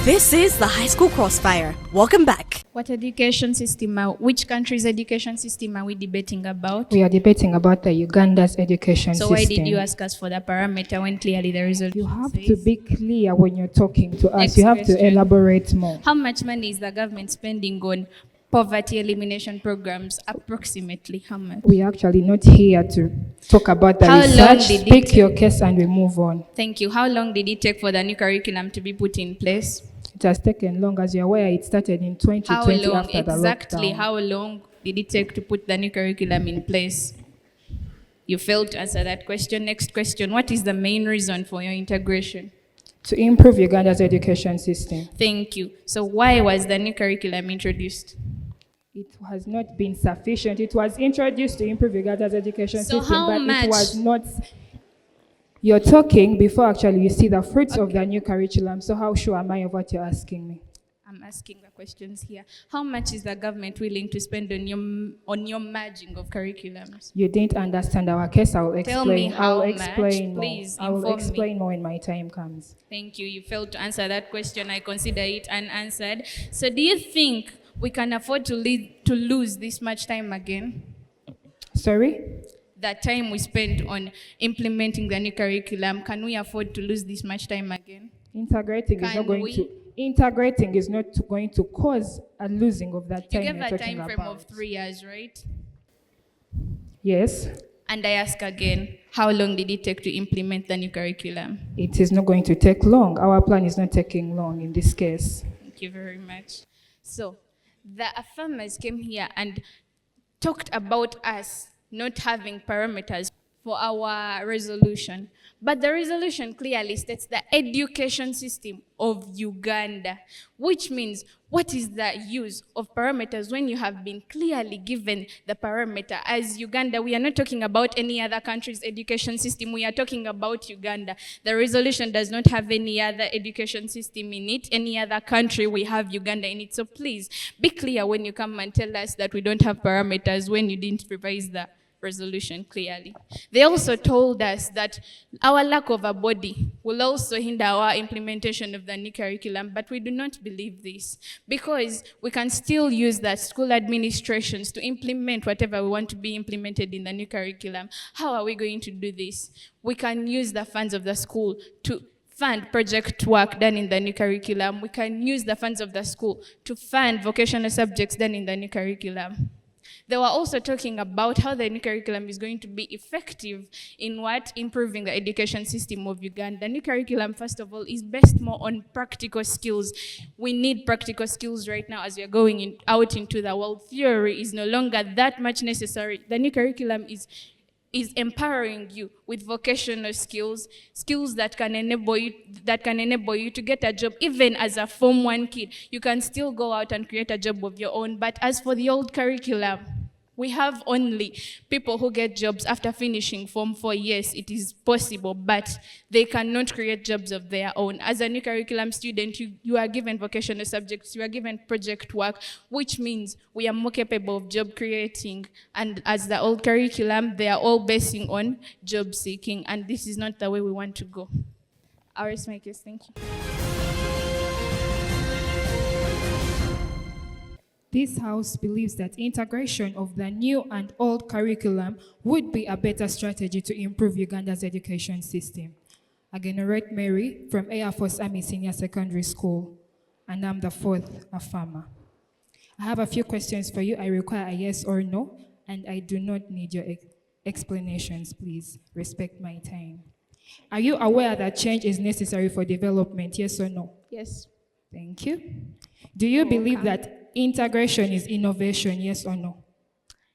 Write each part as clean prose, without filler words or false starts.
This is the High School Crossfire. Welcome back. Which country's education system are we debating about? We are debating about the Uganda's education system. So why did you ask us for the parameter when clearly the result You have says? to be clear when you're talking to us. Next You have question. to elaborate more. How much money is the government spending on poverty elimination programs? Approximately how much? We are actually not here to talk about the How long research. did it Pick take? your case and we move on. Thank you. How long did it take for the new curriculum to be put in place? It has taken long. As you're aware, it started in 2020 How long after the exactly? lockdown. How long did it take to put the new curriculum in place? You failed to answer that question. Next question. What is the main reason for your integration? To improve Uganda's education system. Thank you. So why was the new curriculum introduced? It has not been sufficient. It was introduced to improve Uganda's education So system, how but much? it was not. You're talking before actually you see the fruits of the new curriculum. So how sure am I of what you're asking me? I'm asking the questions here. How much is the government willing to spend on your merging of curriculums? You didn't understand our case. I will explain. Tell me how I'll much, explain more. please I will inform me. explain more when my time comes. Thank you. You failed to answer that question. I consider it unanswered. So do you think we can afford to lose this much time again? Sorry? The time we spent on implementing the new curriculum, can we afford to lose this much time again? Integrating is Can not going we- to. Integrating is not going to cause a losing of that You time gave you're a talking time frame about. of 3 years, right? Yes, And I ask again, how long did it take to implement the new curriculum? it is not going to take long. Our plan is not taking long in this case. Thank you very much. So, the farmers came here and talked about us not having parameters for our resolution. But the resolution clearly states the education system of Uganda, which means what is the use of parameters when you have been clearly given the parameter? As Uganda, we are not talking about any other country's education system, we are talking about Uganda. The resolution does not have any other education system in it, any other country, we have Uganda in it. So please, be clear when you come and tell us that we don't have parameters when you didn't revise the resolution clearly. They also told us that our lack of a body will also hinder our implementation of the new curriculum, but we do not believe this because we can still use the school administrations to implement whatever we want to be implemented in the new curriculum. How are we going to do this? We can use the funds of the school to fund project work done in the new curriculum. We can use the funds of the school to fund vocational subjects done in the new curriculum. They were also talking about how the new curriculum is going to be effective in improving the education system of Uganda. The new curriculum, first of all, is based more on practical skills. We need practical skills right now as we are going out into the world. Theory is no longer that much necessary. The new curriculum is empowering you with vocational skills that can enable you to get a job. Even as a Form 1 kid, you can still go out and create a job of your own. But as for the old curriculum, we have only people who get jobs after finishing Form 4. Yes, it is possible, but they cannot create jobs of their own. As a new curriculum student, you are given vocational subjects, you are given project work, which means we are more capable of job creating. And as the old curriculum, they are all basing on job seeking, and this is not the way we want to go. I'll rest my case. Thank you. This House believes that integration of the new and old curriculum would be a better strategy to improve Uganda's education system. Aganorette Mary from Airforce Army Senior Secondary School, and I'm the fourth, a farmer. I have a few questions for you. I require a yes or no, and I do not need your explanations. Please respect my time. Are you aware that change is necessary for development? Yes or no? Yes. Thank you. Do you believe that integration is innovation? Yes or no?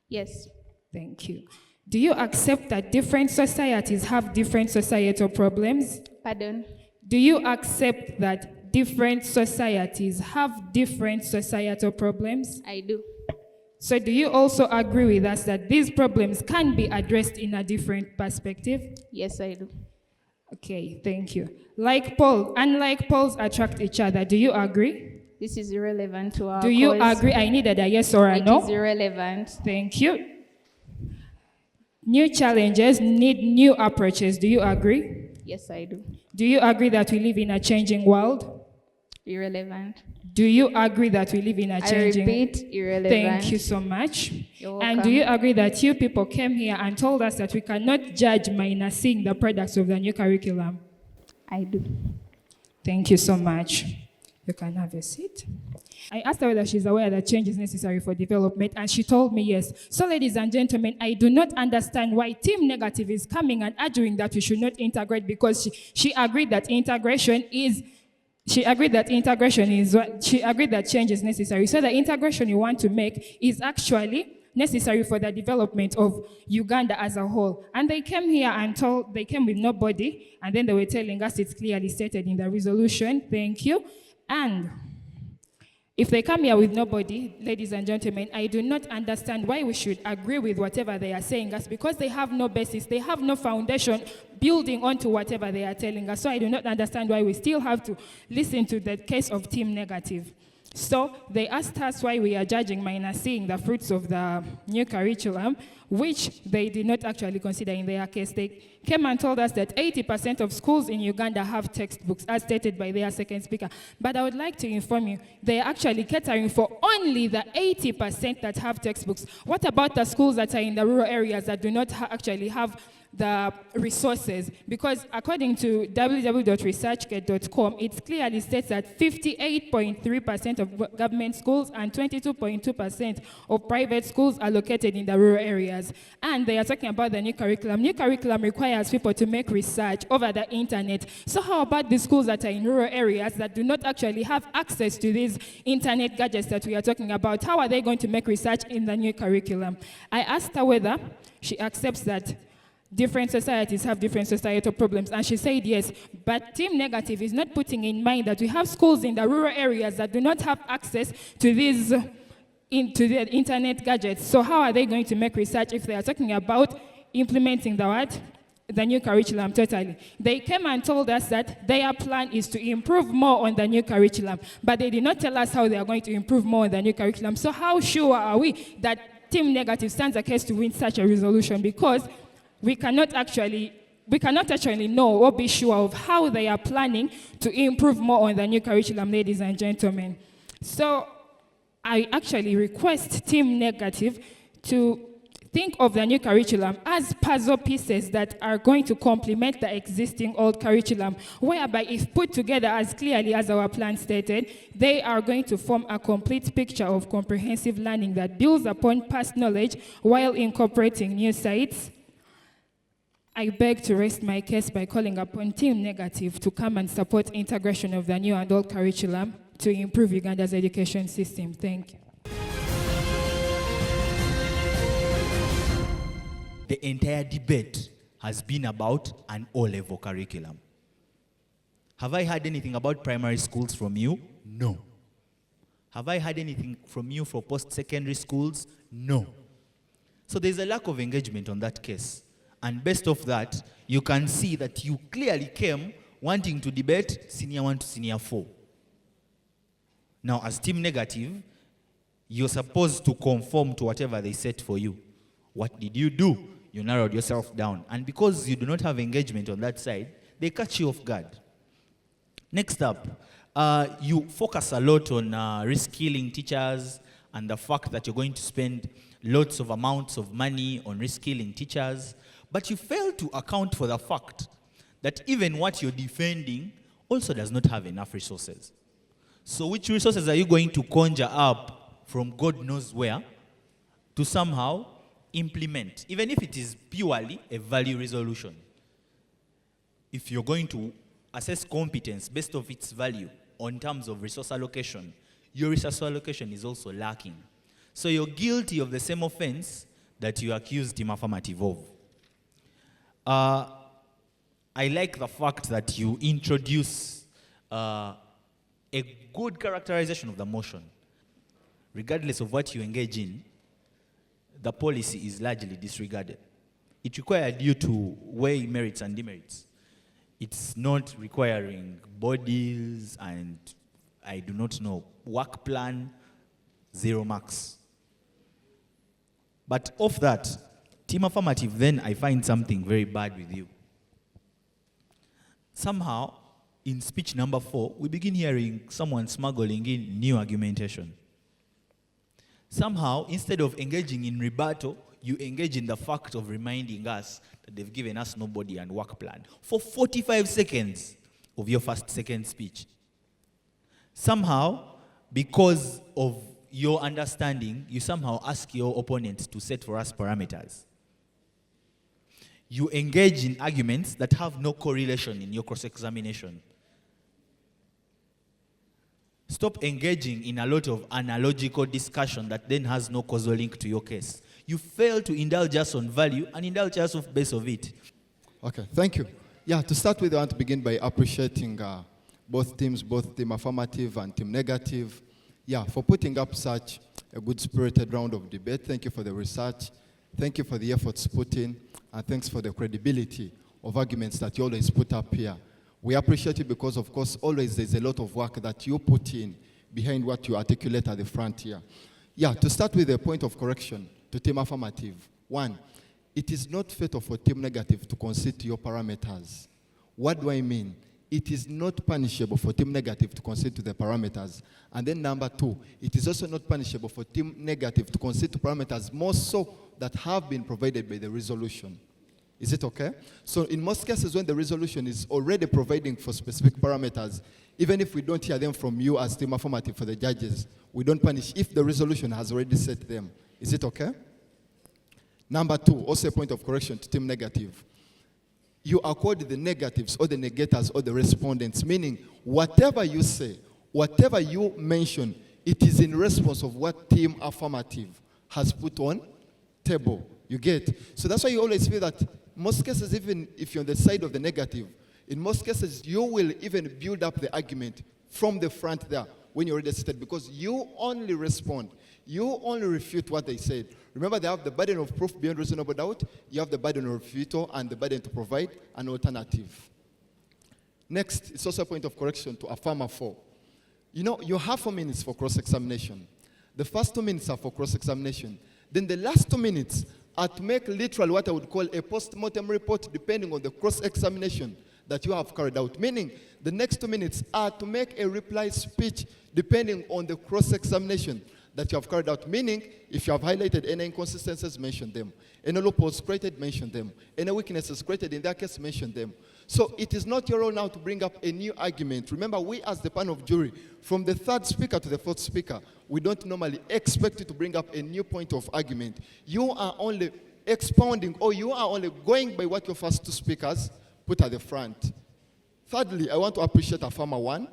Yes. Thank you. Do you accept that different societies have different societal problems? Pardon? Do you accept that different societies have different societal problems? I do. So do you also agree with us that these problems can be addressed in a different perspective? Yes, I do. Okay, thank you. Unlike poles attract each other, do you agree? This is irrelevant to our Do you cause. agree? I needed a yes or a no. It is irrelevant. Thank you. New challenges need new approaches. Do you agree? Yes, I do. Do you agree that we live in a changing world? Irrelevant. Do you agree that we live in a I changing... repeat, irrelevant. Thank you so much. You're And welcome. do you agree that you people came here and told us that we cannot judge minus seeing the products of the new curriculum? I do. Thank you so much. You can have a seat. I asked her whether she's aware that change is necessary for development, and she told me yes. So, ladies and gentlemen, I do not understand why Team Negative is coming and arguing that we should not integrate, because she agreed that integration is... She agreed that change is necessary. So the integration you want to make is actually necessary for the development of Uganda as a whole. And they came here and they came with nobody, and then they were telling us it's clearly stated in the resolution. Thank you. And if they come here with nobody, ladies and gentlemen, I do not understand why we should agree with whatever they are saying us, because they have no basis, they have no foundation building onto whatever they are telling us. So I do not understand why we still have to listen to the case of Team Negative. So they asked us why we are judging minus seeing the fruits of the new curriculum, which they did not actually consider in their case. They came and told us that 80% of schools in Uganda have textbooks, as stated by their second speaker. But I would like to inform you, they are actually catering for only the 80% that have textbooks. What about the schools that are in the rural areas that do not actually have the resources? Because according to www.researchgate.com, it clearly states that 58.3% of government schools and 22.2% of private schools are located in the rural areas. And they are talking about the new curriculum. New curriculum requires people to make research over the internet. So how about the schools that are in rural areas that do not actually have access to these internet gadgets that we are talking about? How are they going to make research in the new curriculum? I asked her whether she accepts that different societies have different societal problems, and she said yes, but Team Negative is not putting in mind that we have schools in the rural areas that do not have access to these into the internet gadgets. So how are they going to make research if they are talking about implementing the new curriculum totally? They came and told us that their plan is to improve more on the new curriculum, but they did not tell us how they are going to improve more on the new curriculum. So how sure are we that Team Negative stands a case to win such a resolution? Because we cannot actually know or be sure of how they are planning to improve more on the new curriculum, ladies and gentlemen. So I actually request Team Negative to think of the new curriculum as puzzle pieces that are going to complement the existing old curriculum, whereby if put together as clearly as our plan stated, they are going to form a complete picture of comprehensive learning that builds upon past knowledge while incorporating new sites. I beg to rest my case by calling upon Team Negative to come and support integration of the new and old curriculum to improve Uganda's education system. Thank you. The entire debate has been about an O-level curriculum. Have I heard anything about primary schools from you? No. Have I heard anything from you for post-secondary schools? No. So there's a lack of engagement on that case. And based off that, you can see that you clearly came wanting to debate Senior 1 to Senior 4. Now, as Team Negative, you're supposed to conform to whatever they set for you. What did you do? You narrowed yourself down. And because you do not have engagement on that side, they catch you off guard. Next up, you focus a lot on reskilling teachers and the fact that you're going to spend lots of amounts of money on reskilling teachers. But you fail to account for the fact that even what you're defending also does not have enough resources. So which resources are you going to conjure up from God knows where to somehow implement, even if it is purely a value resolution? If you're going to assess competence based off its value on terms of resource allocation, your resource allocation is also lacking. So you're guilty of the same offense that you accused Team Affirmative of. I like the fact that you introduce a good characterization of the motion. Regardless of what you engage in, the policy is largely disregarded. It required you to weigh merits and demerits. It's not requiring bodies and, I do not know, work plan, 0 marks. But of that, Team Affirmative, then I find something very bad with you. Somehow, in speech number 4, we begin hearing someone smuggling in new argumentation. Somehow, instead of engaging in rebuttal, you engage in the fact of reminding us that they've given us nobody and work plan for 45 seconds of your first second speech. Somehow, because of your understanding, you somehow ask your opponent to set for us parameters. You engage in arguments that have no correlation in your cross-examination. Stop engaging in a lot of analogical discussion that then has no causal link to your case. You fail to indulge us on value and indulge us off base of it. Okay, thank you. Yeah, to start with, I want to begin by appreciating both teams, both Team Affirmative and Team Negative, for putting up such a good spirited round of debate. Thank you for the research. Thank you for the efforts put in, and thanks for the credibility of arguments that you always put up here. We appreciate it because, of course, always there's a lot of work that you put in behind what you articulate at the front here. To start with a point of correction to Team Affirmative. 1, it is not fatal for Team Negative to concede to your parameters. What do I mean? It is not punishable for Team Negative to concede to the parameters. And then number 2, it is also not punishable for Team Negative to concede to parameters more so that have been provided by the resolution. Is it okay? So in most cases, when the resolution is already providing for specific parameters, even if we don't hear them from you as Team Affirmative for the judges, we don't punish if the resolution has already set them. Is it okay? Number 2, also a point of correction to Team Negative. You accord the negatives or the negators or the respondents, meaning whatever you say, whatever you mention, it is in response of what Team Affirmative has put on table. You get? So that's why you always feel that most cases, even if you're on the side of the negative, in most cases, you will even build up the argument from the front there when you're already seated, because you only respond. You only refute what they said. Remember, they have the burden of proof beyond reasonable doubt. You have the burden of refutal and the burden to provide an alternative. Next, it's also a point of correction to Affirma 4. You have 4 minutes for cross-examination. The first 2 minutes are for cross-examination. Then the last 2 minutes are to make literal what I would call a post-mortem report depending on the cross-examination that you have carried out. Meaning, the next 2 minutes are to make a reply speech depending on the cross-examination that you have carried out. Meaning, if you have highlighted any inconsistencies, mention them. Any loopholes created, mention them. Any weaknesses created in that case, mention them. So it is not your role now to bring up a new argument. Remember, we as the panel of jury, from the third speaker to the fourth speaker, we don't normally expect you to bring up a new point of argument. You are only expounding, or you are only going by what your first 2 speakers put at the front. Thirdly, I want to appreciate Affirma 1,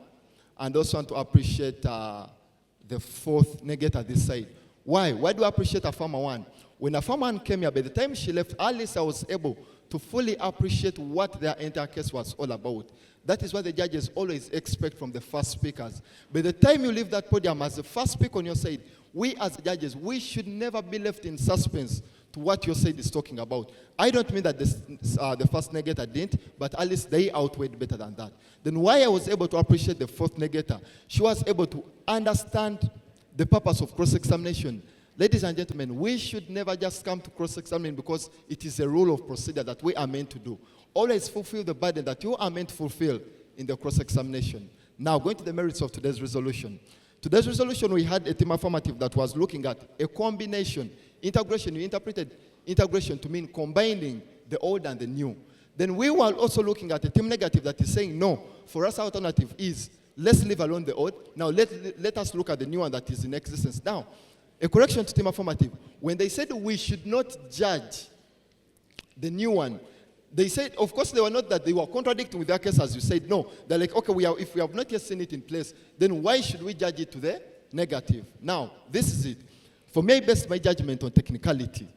and also want to appreciate the fourth negator this side. Why? Why do I appreciate Affirma 1? When Affirma 1 came here, by the time she left, at least I was able to fully appreciate what their entire case was all about. That is what the judges always expect from the first speakers. By the time you leave that podium as the first speaker on your side, we as judges, we should never be left in suspense to what your side is talking about. I don't mean that the first negator didn't, but at least they outweighed better than that. Then why I was able to appreciate the fourth negator, she was able to understand the purpose of cross-examination. Ladies and gentlemen, we should never just come to cross-examine because it is a rule of procedure that we are meant to do. Always fulfill the burden that you are meant to fulfill in the cross-examination. Now, going to the merits of today's resolution. Today's resolution, we had a team affirmative that was looking at a combination. Integration, we interpreted integration to mean combining the old and the new. Then we were also looking at a team negative that is saying, no, for us, our alternative is, let's leave alone the old. Now, let us look at the new one that is in existence. Now, a correction to team affirmative. When they said we should not judge the new one, they said, of course, they were not that they were contradicting with their case as you said. No, they're like, okay, if we have not yet seen it in place, then why should we judge it to the negative? Now, this is it. For me, I based my judgment on technicality.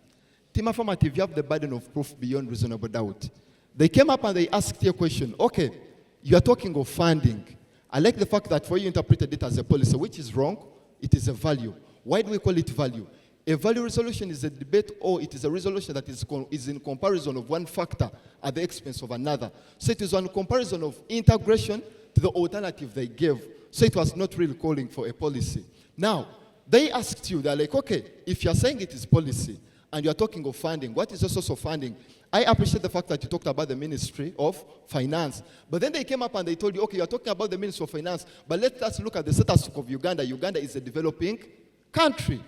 Team affirmative, you have the burden of proof beyond reasonable doubt. They came up and they asked you a question. Okay, you are talking of funding. I like the fact that for you interpreted it as a policy, which is wrong. It is a value. Why do we call it value? A value resolution is a debate, or it is a resolution that is in comparison of one factor at the expense of another. So it is one comparison of integration to the alternative they gave. So it was not really calling for a policy. Now, they asked you, they're like, okay, if you're saying it is policy and you're talking of funding, what is the source of funding? I appreciate the fact that you talked about the Ministry of Finance. But then they came up and they told you, okay, you're talking about the Ministry of Finance, but let us look at the status of Uganda. Uganda is a developing country.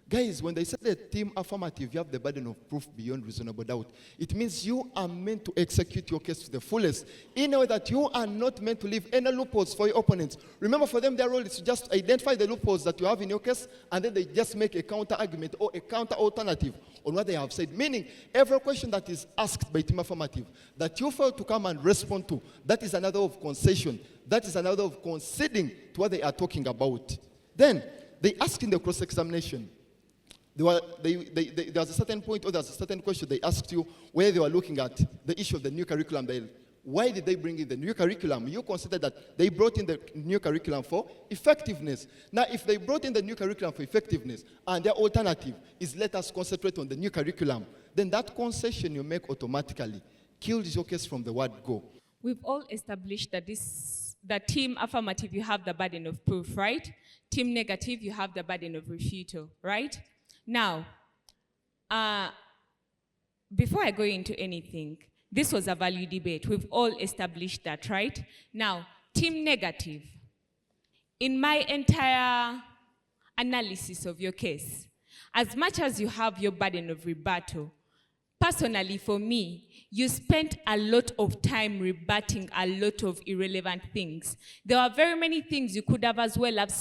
Guys, when they say the team affirmative, you have the burden of proof beyond reasonable doubt. It means you are meant to execute your case to the fullest, in a way that you are not meant to leave any loopholes for your opponents. Remember, for them, their role is to just identify the loopholes that you have in your case, and then they just make a counter argument or a counter alternative on what they have said. Meaning, every question that is asked by team affirmative that you fail to come and respond to, that is another of concession. That is another of conceding to what they are talking about. Then, they asked in the cross-examination, there was a certain point, or there's a certain question they asked you where they were looking at the issue of the new curriculum. Why did they bring in the new curriculum? You consider that they brought in the new curriculum for effectiveness. Now, if they brought in the new curriculum for effectiveness and their alternative is let us concentrate on the new curriculum, then that concession you make automatically kills your case from the word go. We've all established that the team affirmative, you have the burden of proof, right? Team negative, you have the burden of refutal, right? Now, before I go into anything, this was a value debate. We've all established that, right? Now, team negative. In my entire analysis of your case, as much as you have your burden of rebuttal, personally for me, you spent a lot of time rebutting a lot of irrelevant things. There are very many things you could have as well have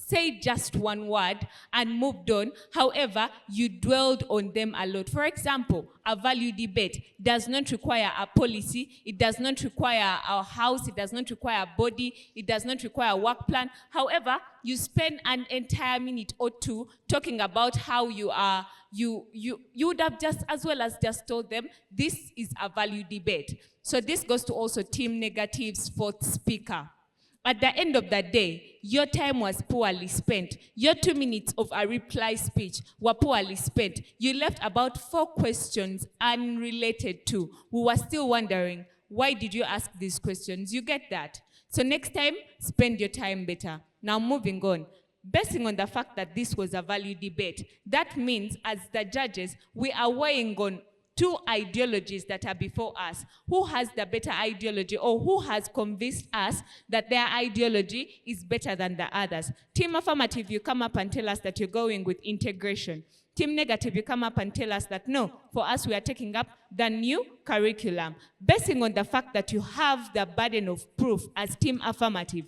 said just one word and moved on. However, you dwelled on them a lot. For example, a value debate does not require a policy. It does not require a house. It does not require a body. It does not require a work plan. However, you spend an entire minute or two talking about how you are. You would have just as well as just told them, this is a value debate. So this goes to also team negative's fourth speaker. At the end of the day, your time was poorly spent. Your 2 minutes of a reply speech were poorly spent. You left about 4 questions unrelated to. We were still wondering, why did you ask these questions? You get that? So next time, spend your time better. Now moving on. Basing on the fact that this was a value debate, that means as the judges, we are weighing on 2 ideologies that are before us. Who has the better ideology, or who has convinced us that their ideology is better than the others? Team affirmative, you come up and tell us that you're going with integration. Team negative, you come up and tell us that no, for us we are taking up the new curriculum. Basing on the fact that you have the burden of proof as team affirmative,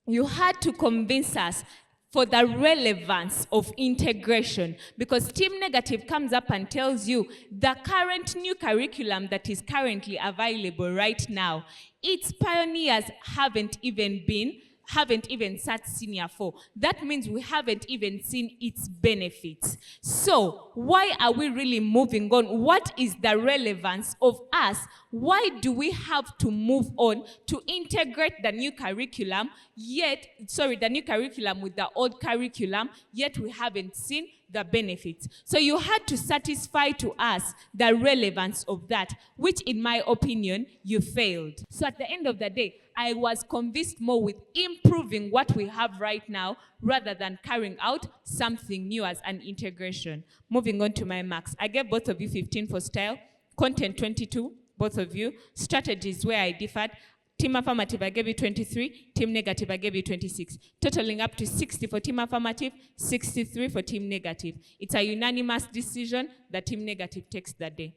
you had to convince us for the relevance of integration, because team negative comes up and tells you the current new curriculum that is currently available right now, its pioneers haven't even sat senior for. That means we haven't even seen its benefits. So why are we really moving on? What is the relevance of us? Why do we have to move on to integrate the new curriculum, the new curriculum with the old curriculum, yet we haven't seen the benefits? So you had to satisfy to us the relevance of that, which in my opinion, you failed. So at the end of the day, I was convinced more with improving what we have right now rather than carrying out something new as an integration. Moving on to my marks. I gave both of you 15 for style, content 22, both of you. Strategies where I differed. Team affirmative, I gave you 23. Team negative, I gave you 26. Totaling up to 60 for team affirmative, 63 for team negative. It's a unanimous decision that team negative takes that day.